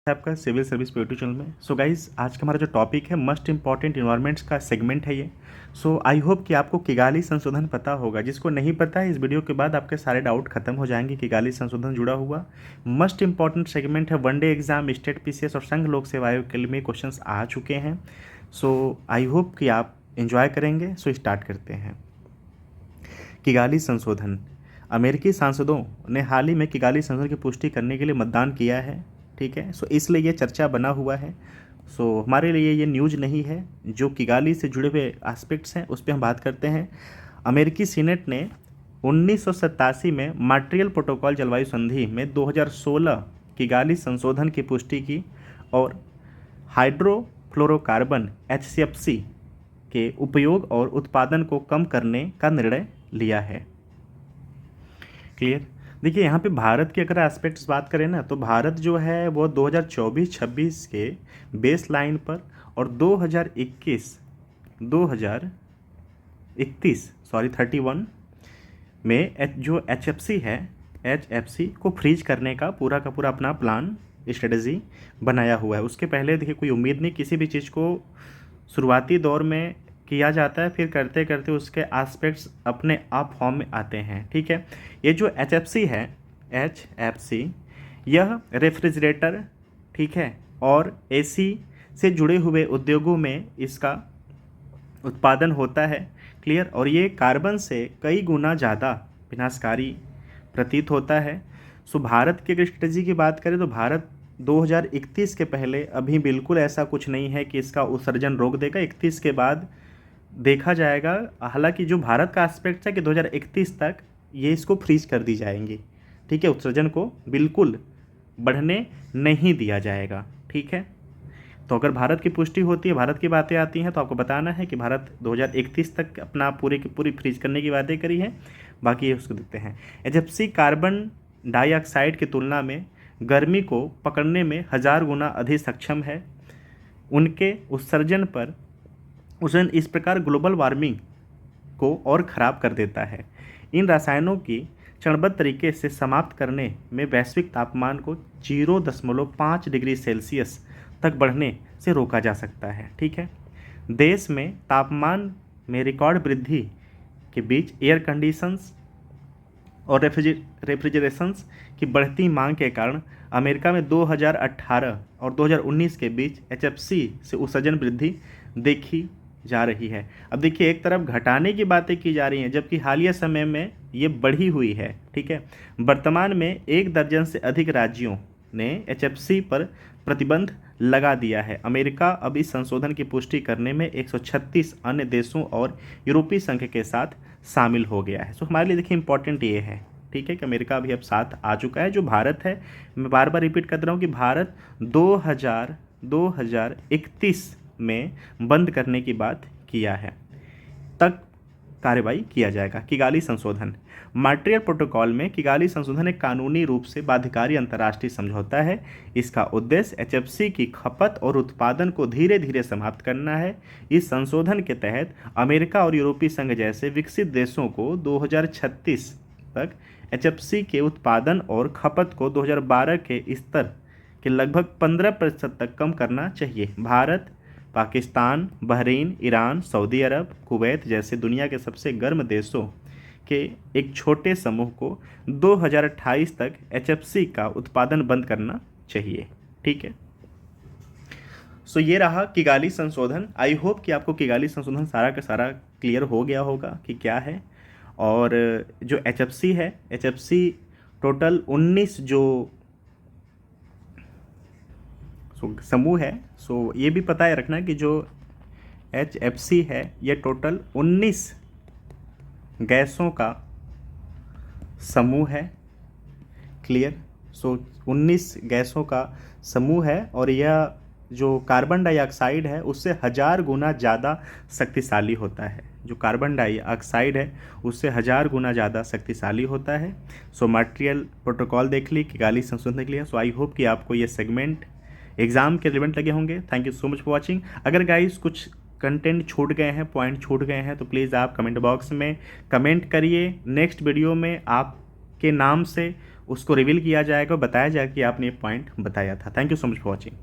आपका civil service पे YouTube channel में। सो गाइस, आज का हमारा जो टॉपिक है मस्ट इंपॉर्टेंट इन्वायरमेंट्स का सेगमेंट है ये। सो आई होप कि आपको किगाली संशोधन पता होगा। जिसको नहीं पता है, इस वीडियो के बाद आपके सारे डाउट खत्म हो जाएंगे। किगाली संशोधन जुड़ा हुआ मस्ट इंपॉर्टेंट सेगमेंट है। वनडे एग्जाम, स्टेट पीसीएस और संघ लोक सेवा आयोग के लिए में क्वेश्चन आ चुके हैं। सो आई होप कि आप इंजॉय करेंगे। सो स्टार्ट करते हैं। किगाली संशोधन। अमेरिकी सांसदों ने हाल ही में किगाली संशोधन की पुष्टि करने के लिए मतदान किया है। ठीक है, सो इसलिए ये चर्चा बना हुआ है। सो हमारे लिए ये न्यूज़ नहीं है। जो किगाली से जुड़े हुए एस्पेक्ट्स हैं उस पर हम बात करते हैं। अमेरिकी सीनेट ने 1987 में मॉन्ट्रियल प्रोटोकॉल जलवायु संधि में 2016 किगाली संशोधन की पुष्टि की और हाइड्रोफ्लोरोकार्बन HCFC के उपयोग और उत्पादन को कम करने का निर्णय लिया है। क्लियर। देखिए, यहाँ पे भारत की अगर एस्पेक्ट्स बात करें ना, तो भारत जो है वो 2024-26 के बेस लाइन पर और 2031 में जो HFC है, HFC को फ्रीज करने का पूरा अपना प्लान, स्ट्रेटजी बनाया हुआ है। उसके पहले देखिए कोई उम्मीद नहीं, किसी भी चीज़ को शुरुआती दौर में किया जाता है, फिर करते करते उसके एस्पेक्ट्स अपने आप फॉर्म में आते हैं। ठीक है, ये जो HFC है, HFC, यह रेफ्रिजरेटर, ठीक है, और AC से जुड़े हुए उद्योगों में इसका उत्पादन होता है। क्लियर। और ये कार्बन से कई गुना ज़्यादा विनाशकारी प्रतीत होता है। सो भारत की अगर स्ट्रेटजी की बात करें तो भारत 2031 के पहले अभी बिल्कुल ऐसा कुछ नहीं है कि इसका उत्सर्जन रोक देगा। 31 के बाद देखा जाएगा। हालांकि जो भारत का एस्पेक्ट है कि 2031 तक ये इसको फ्रीज कर दी जाएंगी। ठीक है, उत्सर्जन को बिल्कुल बढ़ने नहीं दिया जाएगा। ठीक है, तो अगर भारत की पुष्टि होती है, भारत की बातें आती हैं, तो आपको बताना है कि भारत 2031 तक अपना पूरी की पूरी फ्रीज करने की बातें करी है। बाकी उसको देखते हैं। HFC कार्बन डाइऑक्साइड की तुलना में गर्मी को पकड़ने में 1000 गुना अधिक सक्षम है। उनके उत्सर्जन इस प्रकार ग्लोबल वार्मिंग को और ख़राब कर देता है। इन रसायनों की चरणबद्ध तरीके से समाप्त करने में वैश्विक तापमान को 0.5 डिग्री सेल्सियस तक बढ़ने से रोका जा सकता है। ठीक है, देश में तापमान में रिकॉर्ड वृद्धि के बीच एयर कंडीशंस और रेफ्रिजरेशंस की बढ़ती मांग के कारण अमेरिका में 2018 और 2019 के बीच HFC से उत्सर्जन वृद्धि देखी जा रही है। अब देखिए, एक तरफ घटाने की बातें की जा रही हैं, जबकि हालिया समय में ये बढ़ी हुई है। ठीक है, वर्तमान में 1 दर्जन से अधिक राज्यों ने HFC पर प्रतिबंध लगा दिया है। अमेरिका अब इस संशोधन की पुष्टि करने में 136 अन्य देशों और यूरोपीय संघ के साथ शामिल हो गया है। सो हमारे लिए देखिए इंपॉर्टेंट ये है, ठीक है, कि अमेरिका अभी अब साथ आ चुका है। जो भारत है, मैं बार बार रिपीट कर रहा हूँ कि भारत 2031 में बंद करने की बात किया है, तक कार्रवाई किया जाएगा। किगाली संशोधन। मॉन्ट्रियल प्रोटोकॉल में किगाली संशोधन एक कानूनी रूप से बाध्यकारी अंतर्राष्ट्रीय समझौता है। इसका उद्देश्य HFC की खपत और उत्पादन को धीरे धीरे समाप्त करना है। इस संशोधन के तहत अमेरिका और यूरोपीय संघ जैसे विकसित देशों को 2036 तक HFC के उत्पादन और खपत को 2012 के स्तर के लगभग 15% तक कम करना चाहिए। Bharat, Pakistan, Bahrain, Iran, Saudi Arab, Kuwait जैसे दुनिया के सबसे गर्म देशों के एक छोटे समूह को 2028 तक HFC का उत्पादन बंद करना चाहिए। ठीक है, सो ये रहा किगाली संशोधन। आई होप कि आपको किगाली संशोधन सारा का सारा क्लियर हो गया होगा कि क्या है। और जो HFC है, HFC टोटल 19 जो समूह है। सो ये भी पता है रखना कि जो HFC है ये टोटल 19 गैसों का समूह है। क्लियर। सो 19 गैसों का समूह है और यह जो कार्बन डाइऑक्साइड है उससे 1000 गुना ज़्यादा शक्तिशाली होता है। जो कार्बन डाइऑक्साइड है उससे 1000 गुना ज़्यादा शक्तिशाली होता है। सो मॉन्ट्रियल प्रोटोकॉल देख ली, किगाली संशोधन देख लिया। सो आई होप कि आपको ये सेगमेंट एग्ज़ाम के रिलेवेंट लगे होंगे। Thank you so much for watching. अगर गाइस कुछ कंटेंट छूट गए हैं, पॉइंट छूट गए हैं, तो प्लीज़ आप कमेंट बॉक्स में कमेंट करिए। नेक्स्ट वीडियो में आपके नाम से उसको रिवील किया जाएगा, बताया जाएगा कि आपने ये पॉइंट बताया था। Thank you so much for watching.